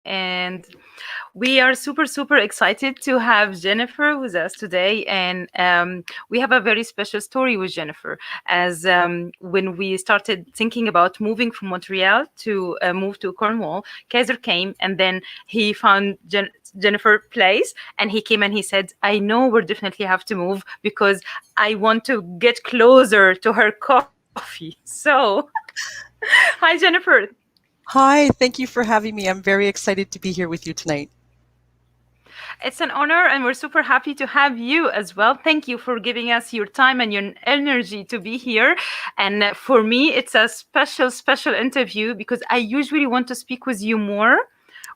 And we are super excited to have Jennifer with us today. And we have a very special story with Jennifer. As when we started thinking about moving from Montreal to move to Cornwall, Kaiser came and then he found Jennifer place, and he came and he said, I know we definitely have to move because I want to get closer to her coffee. So, hi, Jennifer. Hi, thank you for having me. I'm very excited to be here with you tonight. It's an honor, and we're super happy to have you as well. Thank you for giving us your time and your energy to be here. And for me, it's a special interview because I usually want to speak with you more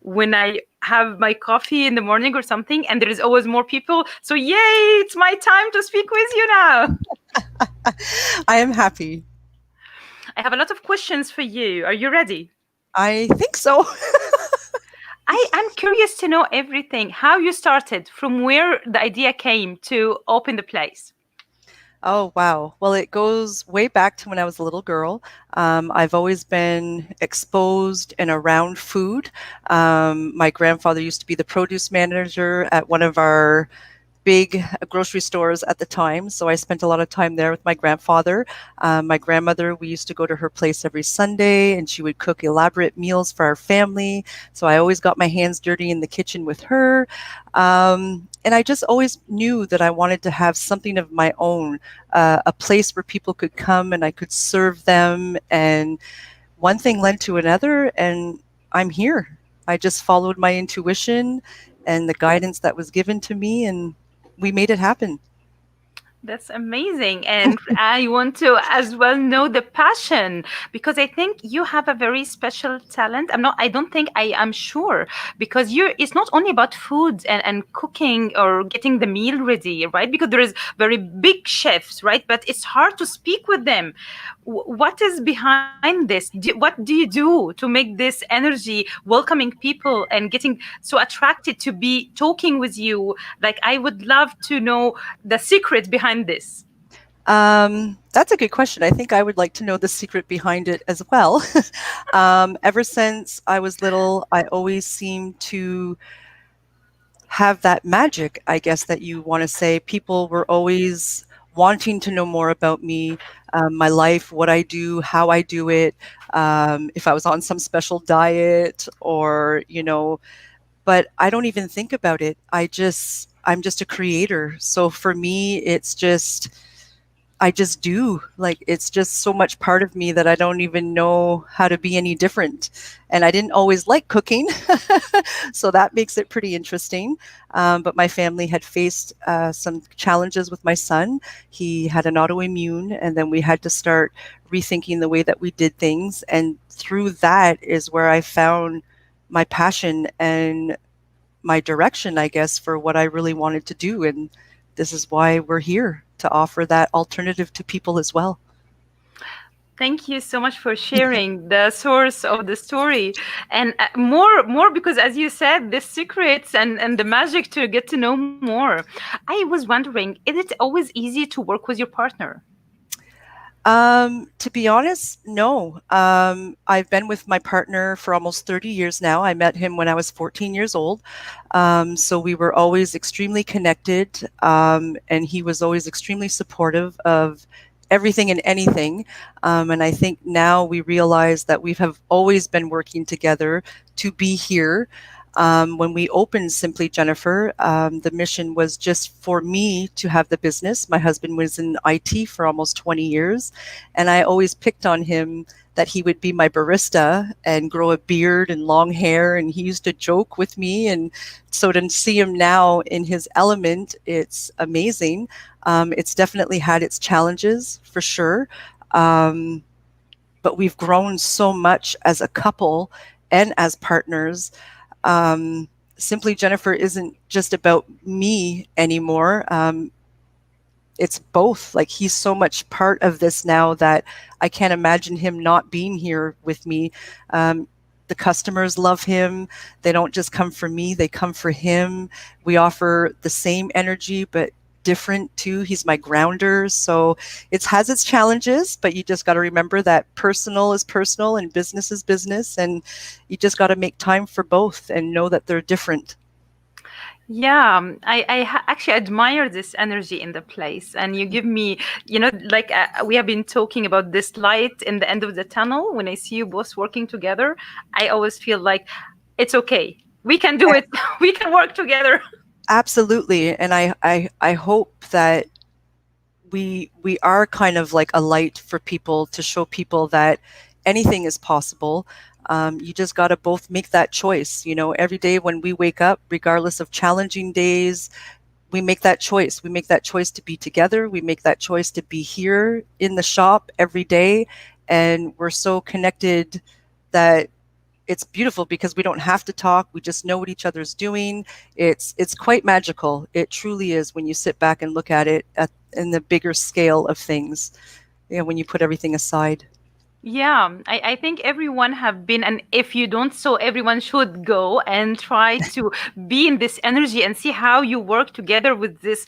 when I have my coffee in the morning or something, and there is always more people. So, yay, it's my time to speak with you now. I am happy. I have a lot of questions for you. Are you ready? I think so. I am curious to know everything, how you started, from where the idea came to open the place. Oh, wow. Well, it goes way back to when I was a little girl. I've always been exposed and around food. My grandfather used to be the produce manager at one of our big grocery stores at the time. So I spent a lot of time there with my grandfather. My grandmother, we used to go to her place every Sunday and she would cook elaborate meals for our family. So I always got my hands dirty in the kitchen with her. And I just always knew that I wanted to have something of my own, a place where people could come and I could serve them. And one thing led to another, and I'm here. I just followed my intuition and the guidance that was given to me, and we made it happen. That's amazing. And I want to as well know the passion because I think you have a very special talent. I don't think I'm sure because it's not only about food and cooking or getting the meal ready, right? Because there is very big chefs, right? But it's hard to speak with them. What is behind this? What do you do to make this energy welcoming people and getting so attracted to be talking with you? Like, I would love to know the secret behind this. That's a good question. I think I would like to know the secret behind it as well. Ever since I was little, I always seemed to have that magic, I guess, that you want to say. People were always wanting to know more about me, my life, what I do, how I do it, if I was on some special diet or, but I don't even think about it. I'm just a creator. So for me, it's just I just do. Like it's just so much part of me that I don't even know how to be any different. And I didn't always like cooking, so that makes it pretty interesting. But my family had faced some challenges with my son. He had an autoimmune, and then we had to start rethinking the way that we did things. And through that is where I found my passion and my direction, I guess, for what I really wanted to do. And this is why we're here to offer that alternative to people as well. Thank you so much for sharing the source of the story, and more because, as you said, the secrets and the magic to get to know more. I was wondering, is it always easy to work with your partner? To be honest, no. I've been with my partner for almost 30 years now. I met him when I was 14 years old. So we were always extremely connected, and he was always extremely supportive of everything and anything. And I think now we realize that we have always been working together to be here. When we opened Simply Jennifer, the mission was just for me to have the business. My husband was in IT for almost 20 years, and I always picked on him that he would be my barista and grow a beard and long hair. And he used to joke with me. And so to see him now in his element, it's amazing. It's definitely had its challenges for sure. Um, but we've grown so much as a couple and as partners. Simply Jennifer isn't just about me anymore. It's both. Like he's so much part of this now that I can't imagine him not being here with me. The customers love him. They don't just come for me, they come for him. We offer the same energy, but different too. He's my grounder. So it has its challenges, but you just got to remember that personal is personal and business is business. And you just got to make time for both and know that they're different. Yeah, actually admire this energy in the place. And you give me, like we have been talking about this light in the end of the tunnel. When I see you both working together, I always feel like it's okay. We can do it. We can work together. Absolutely. And I hope that we are kind of like a light for people to show people that anything is possible. You just got to both make that choice. You know, every day when we wake up, regardless of challenging days, we make that choice. We make that choice to be together. We make that choice to be here in the shop every day. And we're so connected that it's beautiful because we don't have to talk. We just know what each other's doing. It's quite magical. It truly is when you sit back and look at it in the bigger scale of things. You know, when you put everything aside. Yeah, I think everyone have been, and if you don't, so everyone should go and try to be in this energy and see how you work together with this.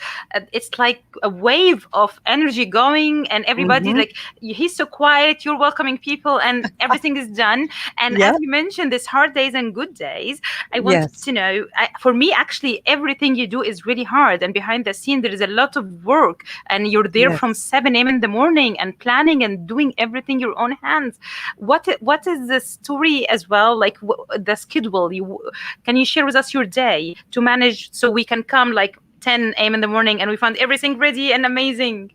It's like a wave of energy going, and everybody Mm-hmm. like he's so quiet. You're welcoming people, and everything is done. And as Yeah. you mentioned, this hard days and good days. I want Yes. to know, for me, actually, everything you do is really hard, and behind the scene, there is a lot of work, and you're there from Yes. 7 a.m. in the morning and planning and doing everything your own hands. What is the story as well? Like the schedule. Can you share with us your day to manage so we can come like 10 a.m. in the morning and we find everything ready and amazing?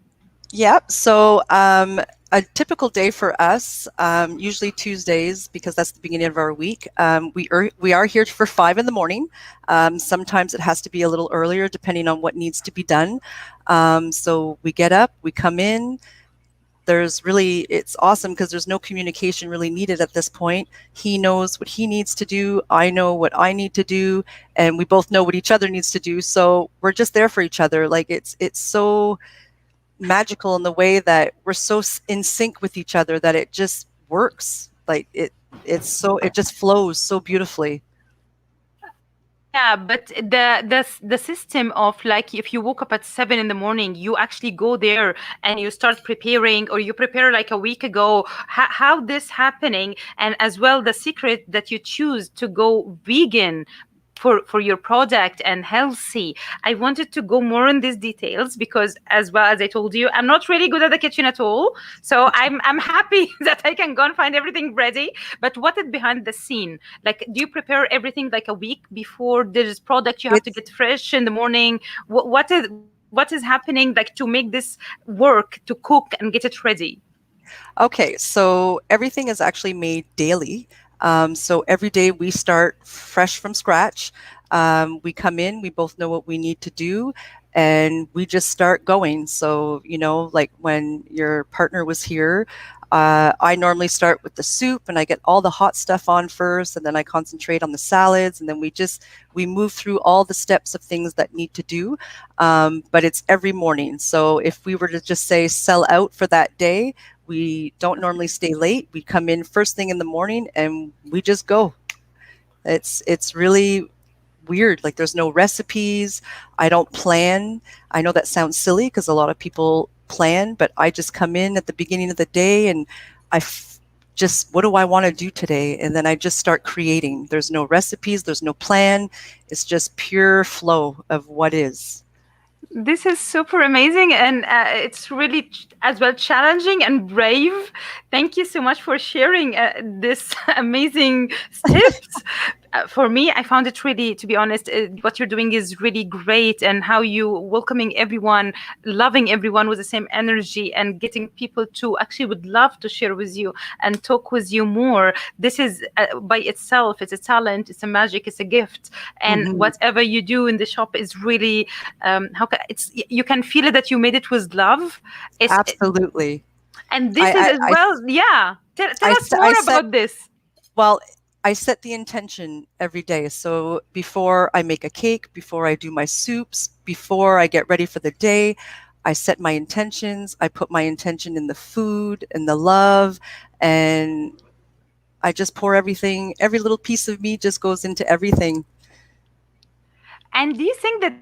Yeah. So a typical day for us, usually Tuesdays, because that's the beginning of our week. We are here for 5 in the morning. Sometimes it has to be a little earlier, depending on what needs to be done. So we get up, we come in. It's awesome because there's no communication really needed at this point. He knows what he needs to do. I know what I need to do, and we both know what each other needs to do. So we're just there for each other. Like it's so magical in the way that we're so in sync with each other that it just works. Like it just flows so beautifully. Yeah, but the system of like if you woke up at 7 in the morning, you actually go there and you start preparing, or you prepare like a week ago. How this happening, and as well the secret that you choose to go vegan for your product and healthy. I wanted to go more in these details because, as well as I told you, I'm not really good at the kitchen at all. So I'm happy that I can go and find everything ready. But what is behind the scene? Like, do you prepare everything like a week before there's product you have to It's get fresh in the morning? What is what is happening like to make this work, to cook and get it ready? Okay, so everything is actually made daily. So every day we start fresh from scratch. We come in, we both know what we need to do, and we just start going. So, like when your partner was here, I normally start with the soup and I get all the hot stuff on first, and then I concentrate on the salads, and then we move through all the steps of things that need to do. But it's every morning. So if we were to just say sell out for that day, we don't normally stay late. We come in first thing in the morning and we just go. It's really weird. Like there's no recipes. I don't plan. I know that sounds silly because a lot of people plan, but I just come in at the beginning of the day and just what do I want to do today? And then I just start creating. There's no recipes, there's no plan. It's just pure flow of what is. This is super amazing, and it's really as well challenging and brave. Thank you so much for sharing this amazing tips. For me, I found it really, to be honest, what you're doing is really great, and how you welcoming everyone, loving everyone with the same energy, and getting people to actually would love to share with you and talk with you more. This is by itself, it's a talent, it's a magic, it's a gift, and Hmm. whatever you do in the shop is really it's you can feel it that you made it with love. It's Absolutely. and this is I, as I, well. Yeah, tell I, us I more set about this. Well, I set the intention every day. So before I make a cake, before I do my soups, before I get ready for the day, I set my intentions. I put my intention in the food and the love, and I just pour everything. Every little piece of me just goes into everything. And do you think that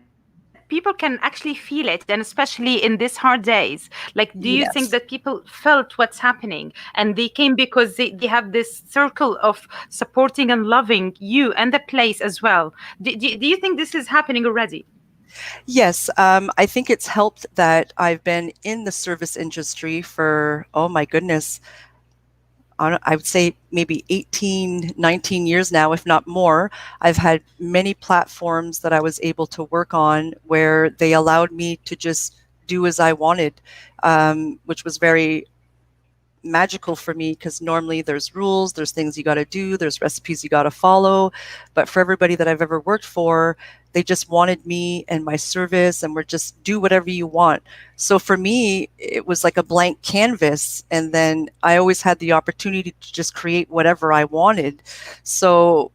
people can actually feel it, and especially in these hard days? Like, do you think that people Yes. felt what's happening and they came because they have this circle of supporting and loving you and the place as well? Do you think this is happening already? Yes. I think it's helped that I've been in the service industry for, oh my goodness, I would say maybe 18, 19 years now, if not more. I've had many platforms that I was able to work on where they allowed me to just do as I wanted, which was very magical for me because normally there's rules, there's things you got to do, there's recipes you got to follow. But for everybody that I've ever worked for, they just wanted me and my service and were just do whatever you want. So for me, it was like a blank canvas. And then I always had the opportunity to just create whatever I wanted. So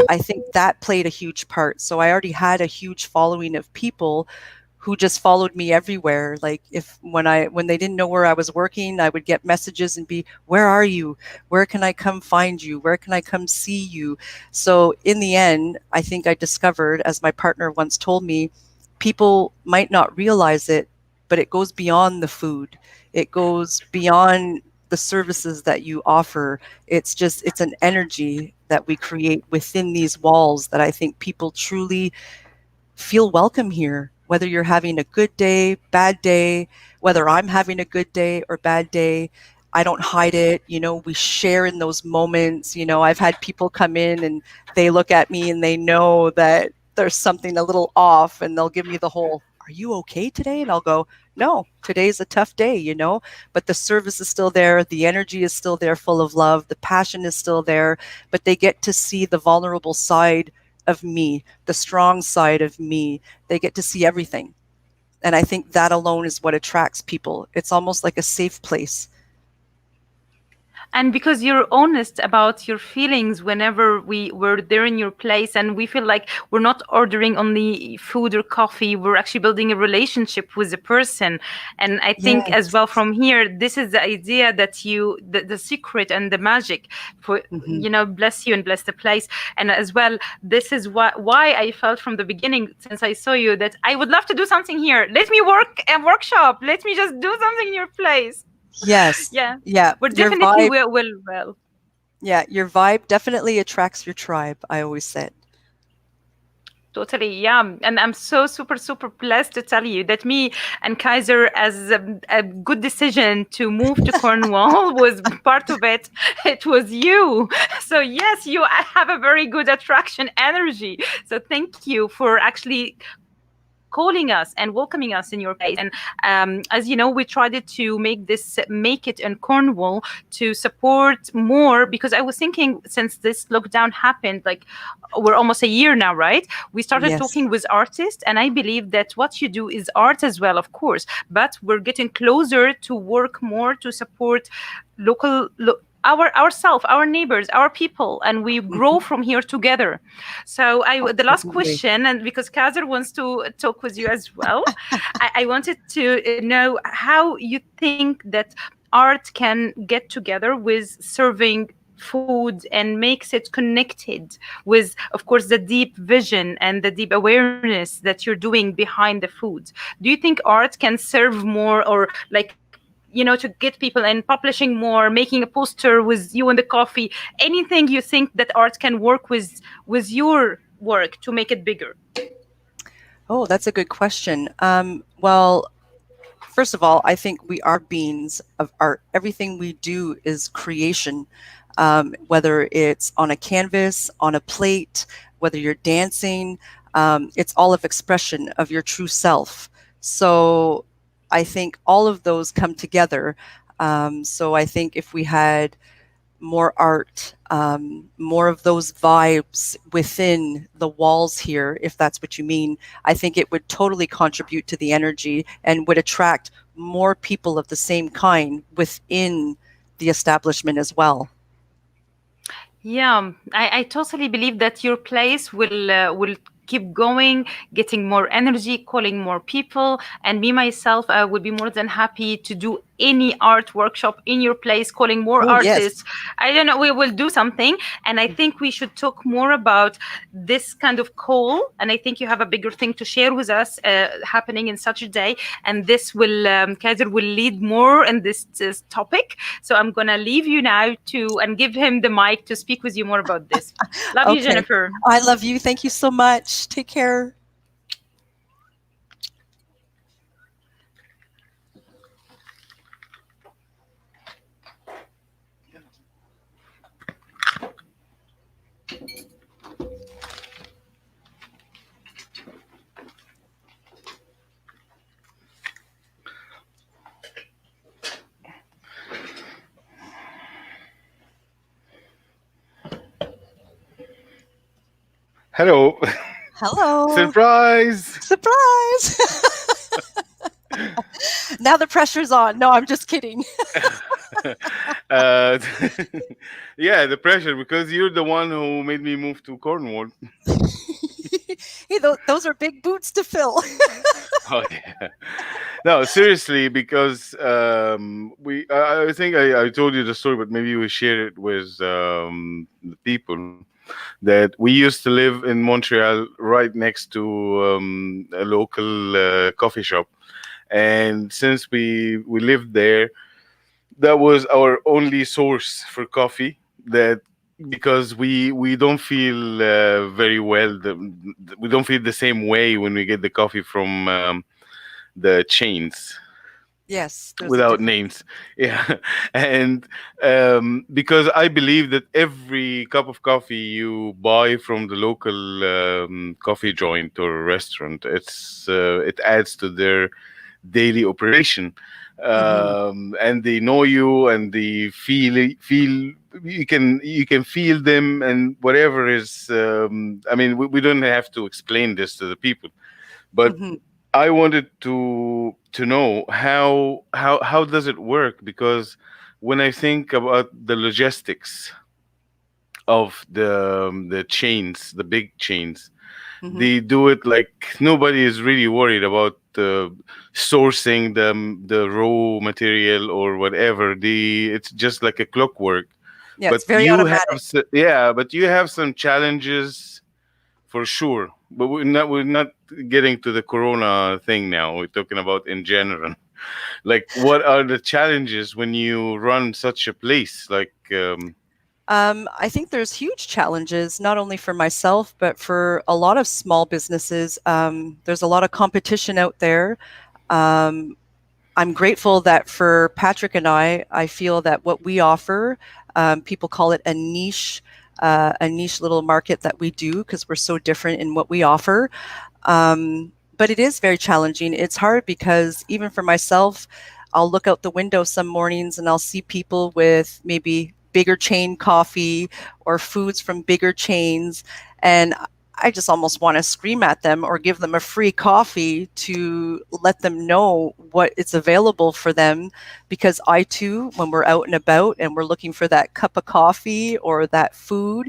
I think that played a huge part. So I already had a huge following of people who just followed me everywhere. Like if when they didn't know where I was working, I would get messages and be, "Where are you? Where can I come find you? Where can I come see you?" So in the end, I think I discovered, as my partner once told me, people might not realize it, but it goes beyond the food. It goes beyond the services that you offer. It's an energy that we create within these walls that I think people truly feel welcome here, whether you're having a good day, bad day, whether I'm having a good day or bad day. I don't hide it. We share in those moments. I've had people come in and they look at me and they know that there's something a little off and they'll give me the whole, "Are you okay today?" And I'll go, "No, today's a tough day. But the service is still there. The energy is still there, full of love. The passion is still there. But they get to see the vulnerable side of me, the strong side of me. They get to see everything. And I think that alone is what attracts people. It's almost like a safe place. And because you're honest about your feelings whenever we were there in your place, and we feel like we're not ordering only food or coffee, we're actually building a relationship with the person. And I think as Yes. well from here, this is the idea that the secret and the magic for, Hmm. bless you and bless the place. And as well, this is why I felt from the beginning, since I saw you, that I would love to do something here. Let me work a workshop, let me just do something in your place. Yes. Yeah, Yeah. we're definitely will. Your vibe definitely attracts your tribe, I always said. Totally, yeah. And I'm so super, super blessed to tell you that me and Kaiser, as a good decision to move to Cornwall, was part of it. It was you. So, yes, you have a very good attraction energy. So, thank you for actually coming calling us and welcoming us in your place. And as you know, we tried to make it in Cornwall to support more, because I was thinking, since this lockdown happened, like we're almost a year now, right? We started Yes. talking with artists, and I believe that what you do is art as well, of course, but we're getting closer to work more to support local. Ourselves, our neighbors, our people, and we grow Mhm. from here together. So the last Absolutely. question, and because Kazer wants to talk with you as well, I wanted to know how you think that art can get together with serving food and makes it connected with, of course, the deep vision and the deep awareness that you're doing behind the food. Do you think art can serve more, or like, to get people and publishing more, making a poster with you and the coffee, anything you think that art can work with your work to make it bigger? Oh, that's a good question. Well, first of all, I think we are beings of art. Everything we do is creation, whether it's on a canvas, on a plate, whether you're dancing, it's all of expression of your true self. So I think all of those come together. So I think if we had more art, more of those vibes within the walls here, if that's what you mean, I think it would totally contribute to the energy and would attract more people of the same kind within the establishment as well. Yeah, I totally believe that your place will keep going, getting more energy, calling more people, and me myself, I would be more than happy to do any art workshop in your place, calling more Oh, yes. artists. I don't know, we will do something, and I think we should talk more about this kind of call. And I think you have a bigger thing to share with us happening in such a day, and this will Kaiser will lead more in this topic. So I'm gonna leave you now to and give him the mic to speak with you more about this. Love you, Okay. Jennifer. I love you. Thank you so much. Take care. Hello. Hello. Surprise. Surprise. Now the pressure's on. No, I'm just kidding. uh, yeah, the pressure because you're the one who made me move to Cornwall. Hey, those are big boots to fill. Oh yeah. No, seriously, because I think I told you the story, but maybe we share it with the people that we used to live in Montreal right next to a local coffee shop, and since we lived there, that was our only source for coffee. That because we don't feel very well, we don't feel the same way when we get the coffee from the chains Yes, there's a without difference. names. Yeah. And because I believe that every cup of coffee you buy from the local coffee joint or restaurant, it adds to their daily operation. Hmm. And they know you, and they feel you can feel them, and whatever is I mean, we don't have to explain this to the people, but Hmm. I wanted to know how does it work, because when I think about the logistics of the chains, the big chains, Hmm. they do it like nobody is really worried about sourcing the raw material or whatever. It's just like a clockwork. Yeah, But it's very automatic. yeah, but you have some challenges for sure. But we're not getting to the corona thing now. We're talking about in general. Like, what are the challenges when you run such a place? Like, I think there's huge challenges, not only for myself, but for a lot of small businesses. There's a lot of competition out there. Um, I'm grateful that for Patrick and I feel that what we offer, people call it a niche little market that we do because we're so different in what we offer. But it is very challenging. It's hard because even for myself, I'll look out the window some mornings and I'll see people with maybe bigger chain coffee or foods from bigger chains. And I just almost want to scream at them or give them a free coffee to let them know what it's available for them. Because I too, when we're out and about and we're looking for that cup of coffee or that food,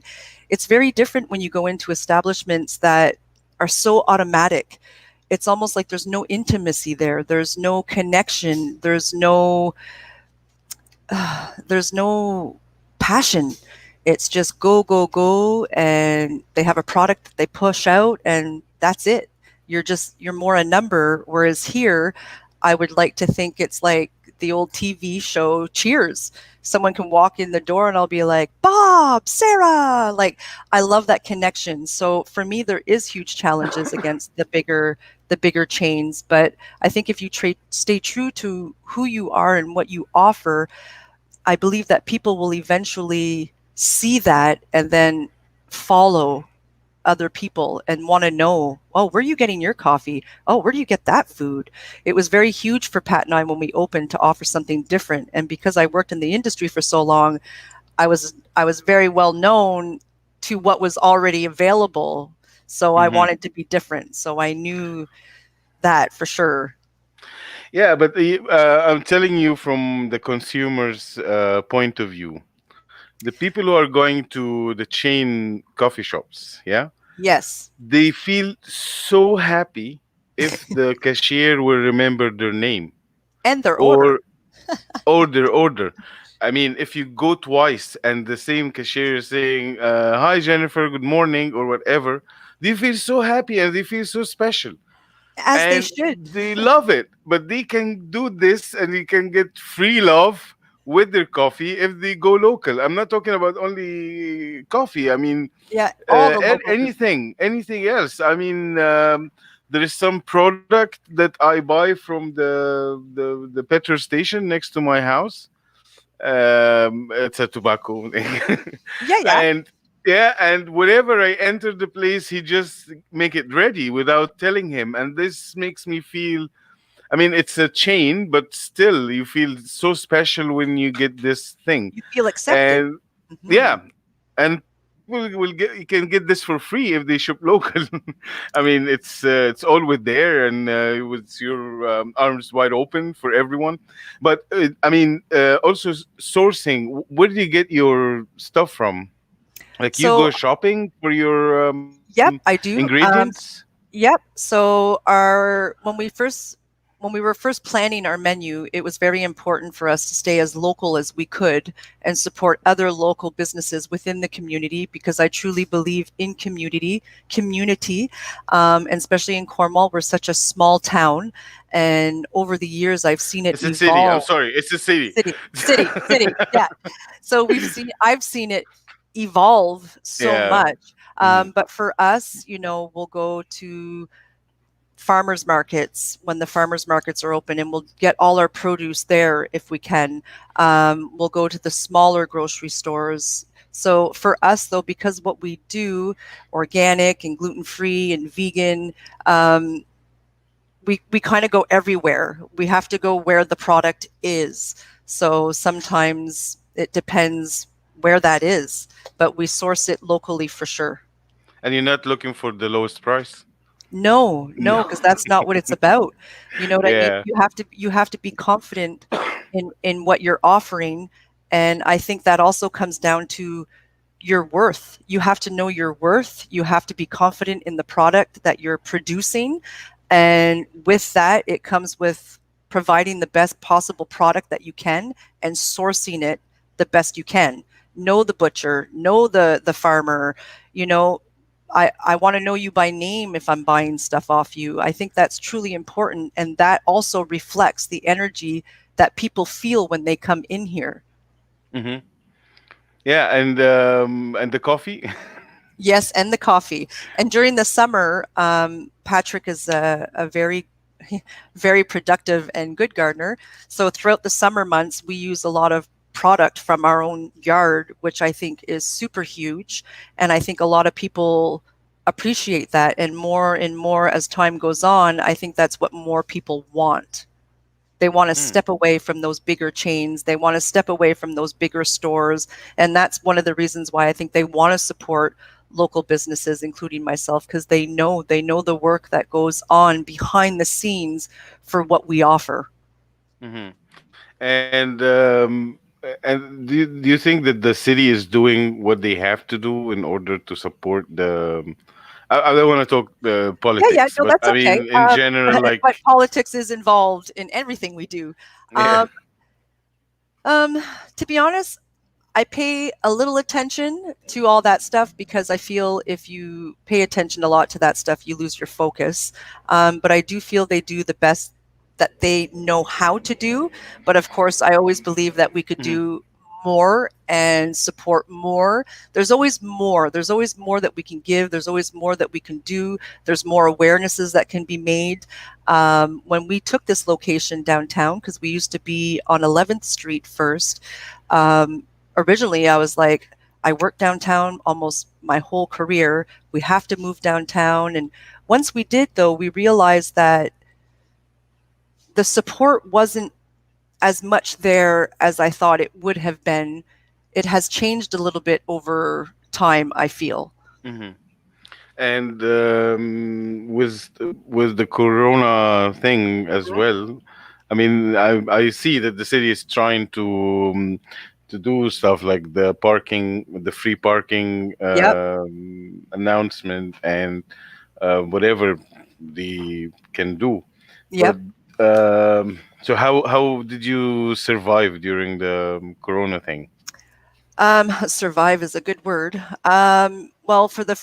it's very different when you go into establishments that are so automatic. It's almost like there's no intimacy there. There's no connection. There's no passion. It's just go, go, go, and they have a product that they push out, and that's it. You're more a number. Whereas here, I would like to think it's like the old TV show Cheers. Someone can walk in the door, and I'll be like, Bob, Sarah. Like, I love that connection. So for me, there is huge challenges against the bigger chains. But I think if you stay true to who you are and what you offer, I believe that people will eventually see that and then follow other people and want to know, oh, where are you getting your coffee? Oh, where do you get that food? It was very huge for Pat and I when we opened to offer something different. And because I worked in the industry for so long, I was very well known to what was already available. So I Hmm. wanted to be different. So I knew that for sure. Yeah, but I'm telling you from the consumer's point of view, the people who are going to the chain coffee shops, yeah, Yes. they feel so happy if the cashier will remember their name And their order. or their order. I mean, if you go twice and the same cashier is saying, "Hi, Jennifer, good morning," or whatever, they feel so happy and they feel so special As they and should. they love it. But they can do this and they can get free love with their coffee if they go local. I'm not talking about only coffee. I mean, Yeah, all the local business. anything else. I mean, there is some product that I buy from the petrol station next to my house. It's a tobacco thing. Yeah, yeah. And yeah, and whenever I enter the place, he just make it ready without telling him, and this makes me feel, I mean, it's a chain, but still you feel so special when you get this thing. You feel accepted. And Mhm. yeah, and people will get, you can get this for free if they ship local. I mean, it's all with there, and with your arms wide open for everyone. But I mean, also sourcing. Where do you get your stuff from? Like you So, go shopping for your yep, I do. ingredients? Yep. So our when we were first planning our menu, it was very important for us to stay as local as we could and support other local businesses within the community because I truly believe in community, and especially in Cornwall, we're such a small town, and over the years I've seen it It's a city. I'm evolve. sorry, it's a city. City, yeah. So I've seen it evolve so Yeah. much. Mhm. But for us, we'll go to farmers markets when the farmers markets are open, and we'll get all our produce there if we can. We'll go to the smaller grocery stores. So for us, though, because what we do, organic and gluten free and vegan, um, we kind of go everywhere. We have to go where the product is. So sometimes it depends where that is, but we source it locally for sure. And you're not looking for the lowest price? No, No. no, because that's not what it's about. You know what I mean? Yeah. You have to be confident in what you're offering, and I think that also comes down to your worth. You have to know your worth. You have to be confident in the product that you're producing. And with that, it comes with providing the best possible product that you can and sourcing it the best you can. Know the butcher, know the farmer, you know. I want to know you by name if I'm buying stuff off you. I think that's truly important. And that also reflects the energy that people feel when they come in here. Hmm. Yeah, and the coffee. Yes, and the coffee. And during the summer, Patrick is a very, very productive and good gardener. So throughout the summer months, we use a lot of product from our own yard, which I think is super huge. And I think a lot of people appreciate that, and more as time goes on, I think that's what more people want. They want to Mm, step away from those bigger chains. They want to step away from those bigger stores. And that's one of the reasons why I think they want to support local businesses, including myself, because they know the work that goes on behind the scenes for what we offer. hmm. And do you think that the city is doing what they have to do in order to support the? I don't want to talk Yeah, yeah, politics, no, but that's I okay. mean in general, But like politics is involved in everything we do. yeah. Um, um, to be honest, I pay a little attention to all that stuff because I feel if you pay attention a lot to that stuff, you lose your focus. But I do feel they do the best that they know how to do. But of course, I always believe that we could Mhm, do more and support more. There's always more. There's always more that we can give. There's always more that we can do. There's more awarenesses that can be made. When we took this location downtown, because we used to be on 11th Street first, um, originally I was like, I worked downtown almost my whole career. We have to move downtown. And once we did, though, we realized that the support wasn't as much there as I thought it would have been. It has changed a little bit over time, I feel. mhm. And with the corona thing as Mhm. well, I mean, I see that the city is trying to do stuff like the free parking Yep. announcement, and whatever they can do. But Yep. so how did you survive during the corona thing? Survive is a good word. Well, for the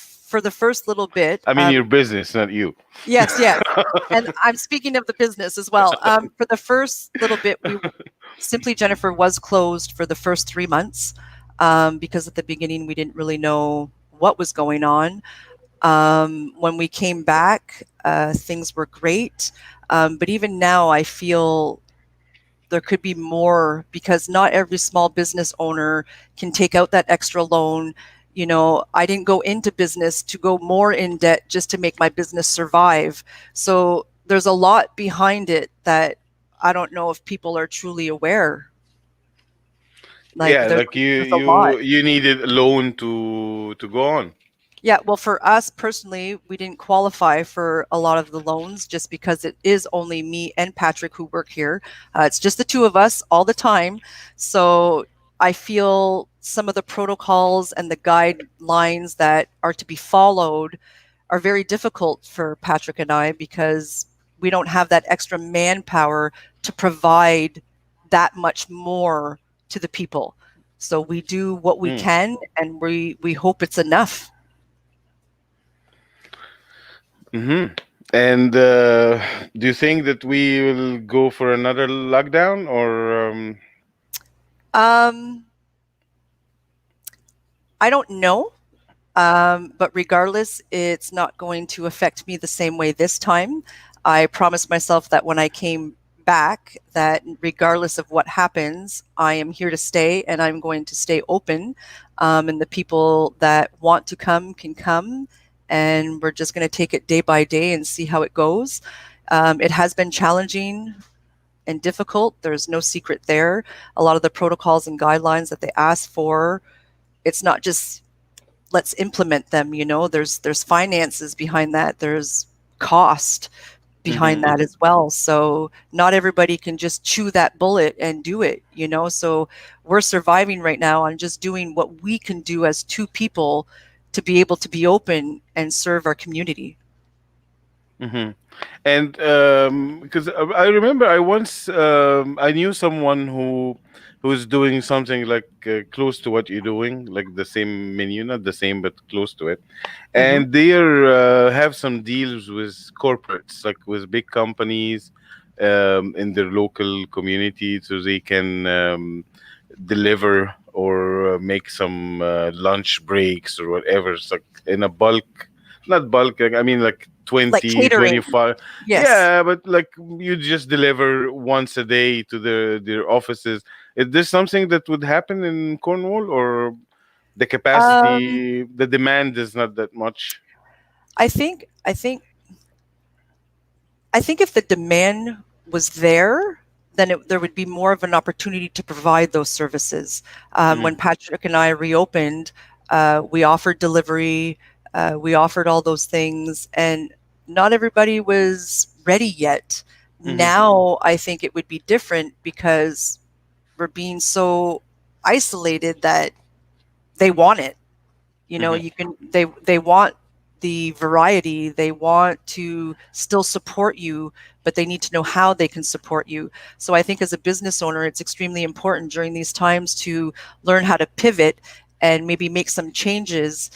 first little bit, I mean, your business, not you. yes, yes, and I'm speaking of the business as well. For the first little bit, we Simply Jennifer was closed for the first 3 months because at the beginning we didn't really know what was going on. When we came back, things were great, but even now, I feel there could be more because not every small business owner can take out that extra loan. You know, I didn't go into business to go more in debt just to make my business survive. So there's a lot behind it that I don't know if people are truly aware. Like Yeah, like there's a lot. you needed a loan to go on. Yeah, well, for us personally, we didn't qualify for a lot of the loans just because it is only me and Patrick who work here. It's just the two of us all the time. So I feel some of the protocols and the guidelines that are to be followed are very difficult for Patrick and I because we don't have that extra manpower to provide that much more to the people. So we do what we Mm. can and we hope it's enough. Hmm. And do you think that we will go for another lockdown or Um, I don't know. But regardless, it's not going to affect me the same way this time. I promised myself that when I came back, that regardless of what happens, I am here to stay and I'm going to stay open. And the people that want to come can come. And we're just going to take it day by day and see how it goes. It has been challenging and difficult. There's no secret there. A lot of the protocols and guidelines that they ask for, it's not just let's implement them. There's finances behind that, there's cost behind Mhm. that as well, so not everybody can just chew that bullet and do it. So we're surviving right now on just doing what we can do as two people to be able to be open and serve our community. Mhm. And because I remember I once I knew someone who's doing something like close to what you're doing, like the same menu, not the same but close to it. Hmm. And they have some deals with corporates, like with big companies in their local community, so they can deliver or make some lunch breaks or whatever. It's like in a bulk, not bulk, like, I mean like Like 20, catering. 25. Yes. Yeah, but like you just deliver once a day to their offices. Is this something that would happen in Cornwall, or the um capacity, the demand is not that much? I think I think if the demand was there, then there would be more of an opportunity to provide those services. When Hmm. Patrick and I reopened, we offered delivery, we offered all those things, and not everybody was ready yet. Hmm. Now, I think it would be different because we're being so isolated that they want it. You know, Hmm. you can they want the variety, they want to still support you, but they need to know how they can support you. So I think as a business owner, it's extremely important during these times to learn how to pivot and maybe make some changes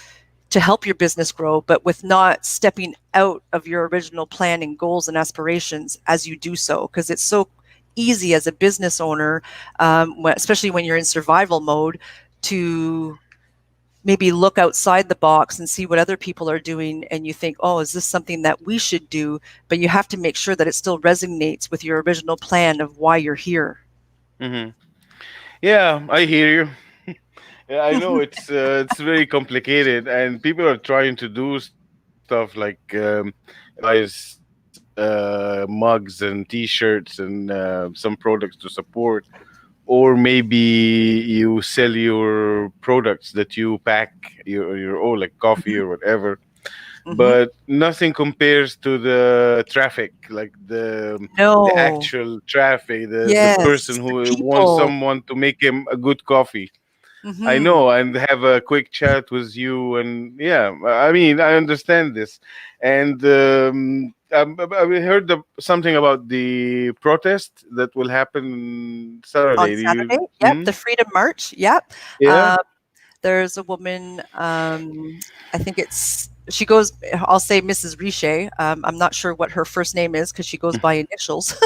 to help your business grow, but with not stepping out of your original plan and goals and aspirations as you do so, because it's so easy as a business owner, especially when you're in survival mode, to maybe look outside the box and see what other people are doing, and you think, oh, is this something that we should do? But you have to make sure that it still resonates with your original plan of why you're here. Hmm. Yeah, I hear you. Yeah, I know it's very complicated, and people are trying to do stuff like buys mugs and T-shirts and some products to support, or maybe you sell your products that you pack your own, like coffee or whatever. Hmm. But nothing compares to the traffic, like the No. actual traffic, the person Yes, the who wants people. someone to make him a good coffee. I Hmm. know, and have a quick chat with you, and yeah, I mean, I understand this, and I heard something about the protest that will happen On Saturday. Do Saturday, you? yep, Hmm. the Freedom March, yep. Yeah. Um, there's a woman, I think she goes, I'll say Mrs. Riche. I'm not sure what her first name is because she goes by initials.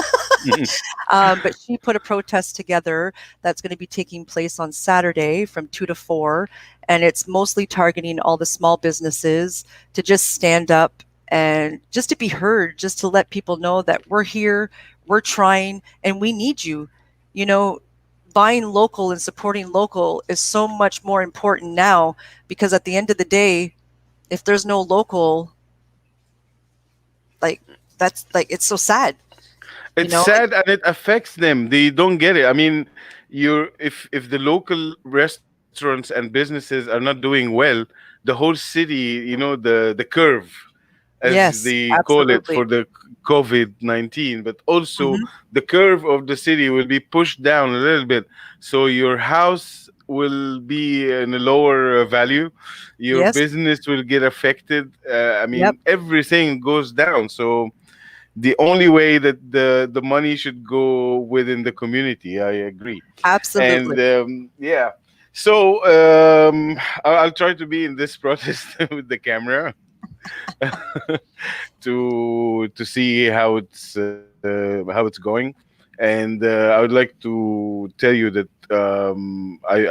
But she put a protest together that's going to be taking place on Saturday from 2 to 4. And it's mostly targeting all the small businesses to just stand up and just to be heard, just to let people know that we're here, we're trying, and we need you. You know, buying local and supporting local is so much more important now because at the end of the day, if there's no local, like, that's like, it's so sad, you It's know? Like, sad and it affects them. They don't get it. I mean, you're if the local restaurants and businesses are not doing well, the whole city, the curve, as yes, they call it for absolutely. the COVID-19, but also Hmm. the curve of the city will be pushed down a little bit. So your house will be in a lower value, your Yes. business will get affected. I Yep. mean, everything goes down. So the only way that the money should go within the community. I agree, and Absolutely. yeah. So I'll try to be in this protest with the camera to see how it's going, and I would like to tell you that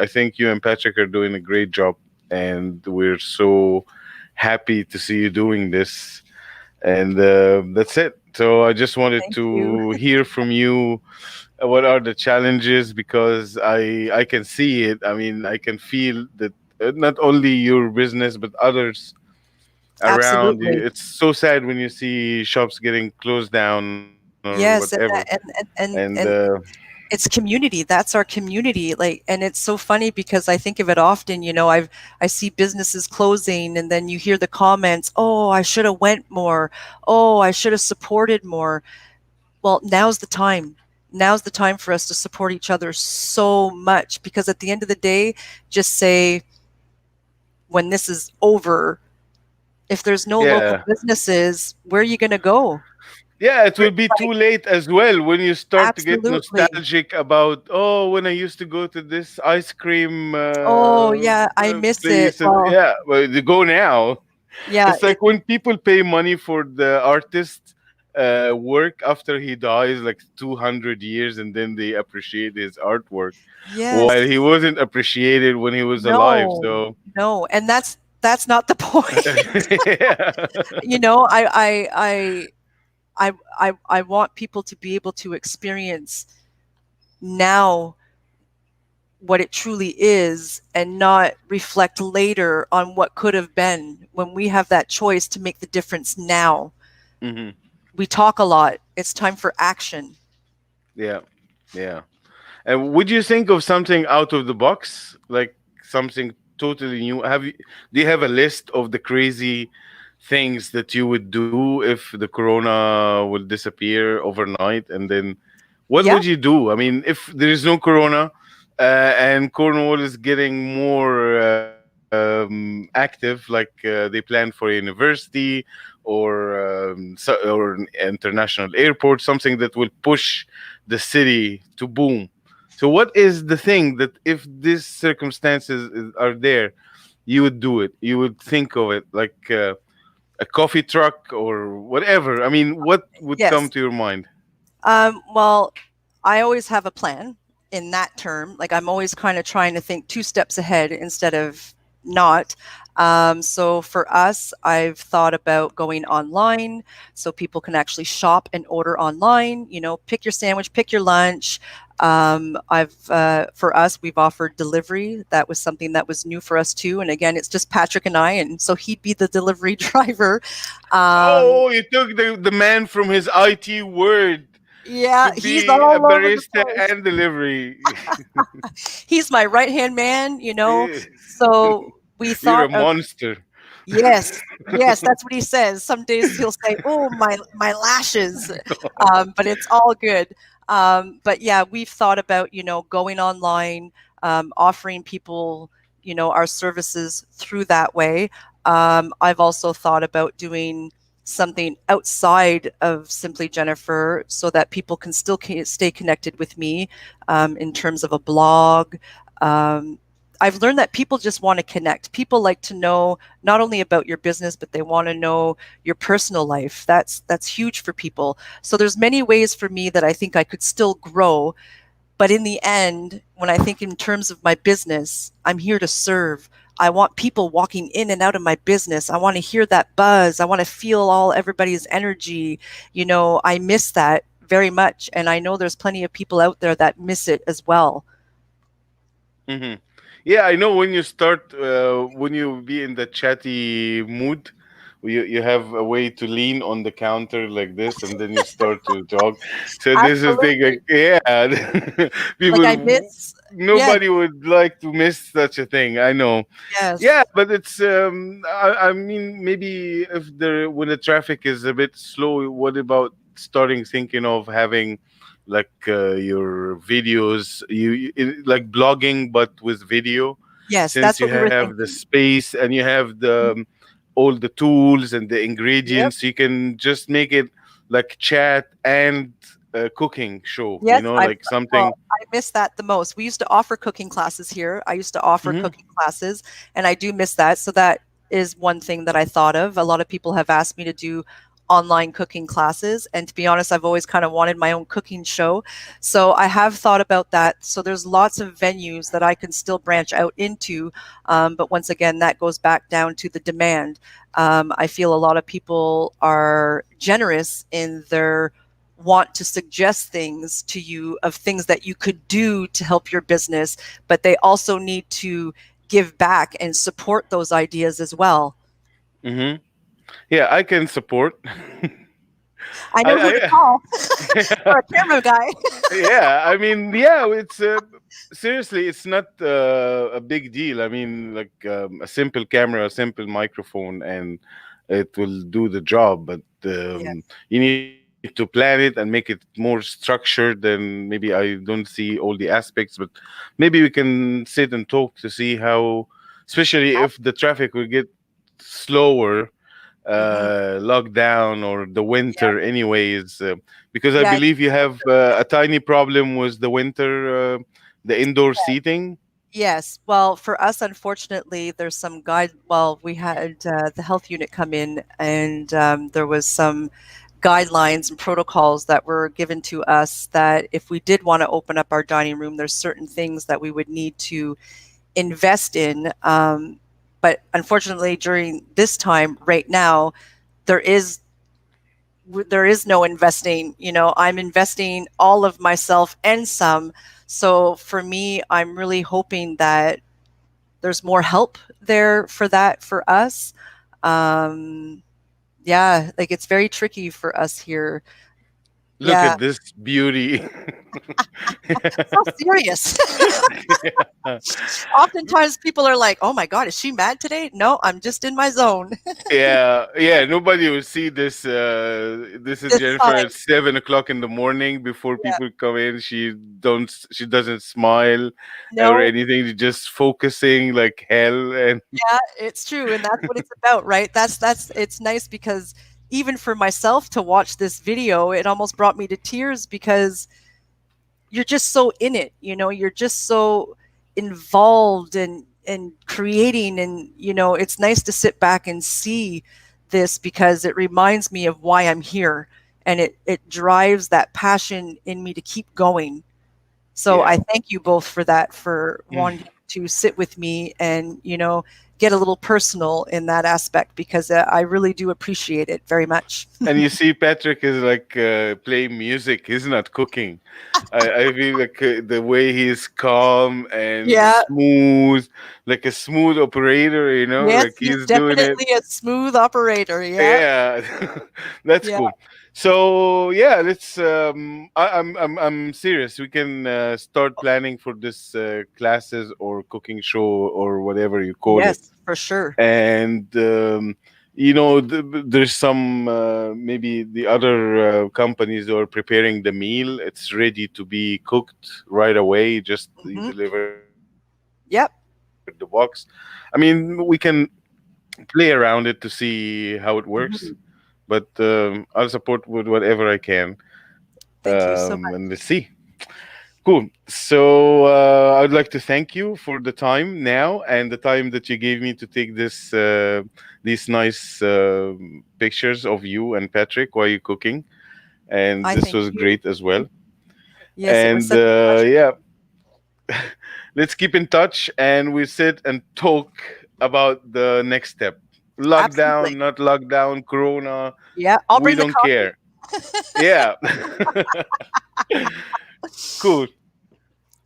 I think you and Patrick are doing a great job, and we're so happy to see you doing this, and that's it. So I just wanted Thank you. to hear from you, what are the challenges, because I can see it. I mean, I can feel that not only your business but others around you. Absolutely. It's so sad when you see shops getting closed down or whatever. Yes, and that, And and it's community. That's our community. Like, and it's so funny because I think of it often, I see businesses closing and then you hear the comments, "Oh, I should have went more. Oh, I should have supported more." Well, now's the time. Now's the time for us to support each other so much because at the end of the day, just say when this is over, if there's no local yeah. businesses, where are you going to go? Yeah, it will Where- be too Like, late as well when you start to get absolutely. nostalgic about, oh, when I used to go to this ice cream Oh, yeah, I miss it. place. And Well, yeah, well, you go now. yeah, It's like when people pay money for the artist work after he dies, like 200 years, and then they appreciate his artwork while yes. he wasn't appreciated when he was alive. No, So, no, and that's not the point. yeah. You know, I want people to be able to experience now what it truly is and not reflect later on what could have been when we have that choice to make the difference now. Hmm. We talk a lot. It's time for action. Yeah, yeah. And would you think of something out of the box, like something totally new? Do you have a list of the crazy things that you would do if the corona will disappear overnight? And then what Yeah. would you do? I mean, if there is no corona and Cornwall is getting more active, like they plan for a university or an international airport, something that will push the city to boom. So, what is the thing that if these circumstances are there, you would do it? You would think of it like a coffee truck or whatever. I mean, what would come Yes. to your mind? Well, I always have a plan in that term. Like I'm always kind of trying to think two steps ahead instead of not. So for us, I've thought about going online so people can actually shop and order online. You know, pick your sandwich, pick your lunch. I've For us, we've offered delivery. That was something that was new for us too. And again, it's just Patrick and I, and so he'd be the delivery driver. Um, Oh, you took the man from his IT word yeah, to he's be a all over the barista place. and delivery. He's my right hand man, you know. So we You're a thought of monster. yes, yes, that's what he says. Some days he'll say, "Oh, my lashes," but it's all good. But yeah, we've thought about going online, offering people our services through that way. I've also thought about doing something outside of Simply Jennifer so that people can still stay connected with me in terms of a blog. Um, I've learned that people just want to connect. People like to know not only about your business, but they want to know your personal life. That's huge for people. So there's many ways for me that I think I could still grow, but in the end, when I think in terms of my business, I'm here to serve. I want people walking in and out of my business. I want to hear that buzz. I want to feel all everybody's energy. I miss that very much, and I know there's plenty of people out there that miss it as well. Hmm. Yeah, I know when you start, when you be in the chatty mood, you have a way to lean on the counter like this, and then you start to talk. So this is thing, like, Absolutely. yeah, Like I people, miss yes, nobody would like to miss such a thing. I know. Yeah, yes. but it's I mean, maybe if the when the traffic is a bit slow, what about starting thinking of having like your videos, like blogging but with video, Yes, since that's you what we were have the thinking. space and you have the all the tools and the Yep. ingredients, you can just make it like chat and cooking show, Yes, like something. I miss that the most. We used to offer cooking classes here. I used to offer Hmm. cooking classes, and I do miss that. So that is one thing that I thought of. A lot of people have asked me to do online cooking classes, and to be honest, I've always kind of wanted my own cooking show. So I have thought about that. So there's lots of venues that I can still branch out into, but once again, that goes back down to the demand. I feel a lot of people are generous in their want to suggest things to you of things that you could do to help your business, but they also need to give back and support those ideas as well. Hmm. Yeah, I can support. I know who to I call yeah. for a camera guy. Yeah, I mean, yeah, it's seriously, it's not a big deal. I mean, like a simple camera, a simple microphone, and it will do the job. But Yes. you need to plan it and make it more structured. Then maybe I don't see all the aspects, but maybe we can sit and talk to see how, especially if the traffic will get slower, Hmm. lockdown or the Yeah. winter anyways, because I Yeah. believe you have a tiny problem with the winter, the indoor seating. Yes. Well, for us, unfortunately, there's some guide. Well, we had the health unit come in, and there was some guidelines and protocols that were given to us that if we did want to open up our dining room, there's certain things that we would need to invest in. But unfortunately, during this time, right now, there is there is no investing. I'm investing all of myself and some. So for me, I'm really hoping that there's more help there for that for us. Um, yeah, like it's very tricky for us here. Look Yeah, at this beauty. so serious. Yeah. Oftentimes people are like, "Oh my God, is she mad today?" No, I'm just in my zone. Yeah, yeah. Nobody will see this. This is This Jennifer time, at 7 o'clock in the morning before yeah, people come in. She don't. She doesn't smile or no, anything. She's just focusing like hell. And yeah, it's true, and that's what it's about, right? That's it's nice because even for myself to watch this video, it almost brought me to tears because you're just so in it, you're just so involved and creating, and it's nice to sit back and see this because it reminds me of why I'm here, and it drives that passion in me to keep going. So yeah. I thank you both for that, for wanting to sit with me and, get a little personal in that aspect because I really do appreciate it very much. And you see, Patrick is like playing music. He's not cooking. I feel like the way he's calm and Yeah. smooth, like a smooth operator. Yes, Like he's he's doing it. definitely a smooth operator. Yeah. Yeah, that's Yeah. cool. So yeah, let's. I'm serious. We can start planning for this classes or cooking show or whatever you call it. Yes, for sure. And there's some maybe the other companies who are preparing the meal. It's ready to be cooked right away. Just you Hmm. deliver the box. Yep. I mean, we can play around it to see how it works, but I'll support with whatever I can. Thank you so And let's much. see. Cool. So I'd like to thank you for the time now and the time that you gave me to take these nice pictures of you and Patrick while you're cooking, and I this thank was you. great as well. Yes, it was And such a pleasure. yeah, let's keep in touch and we sit and talk about the next step. Absolutely. Lockdown, not lockdown, Corona, Yeah, I'll we bring the don't coffee. care. Yeah. Cool.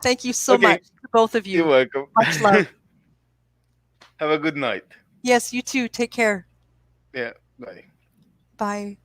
Thank you so Okay. much to both of You're you. welcome. Much love. Have a good night. Yes, you too. Take care. Yeah. Bye. Bye.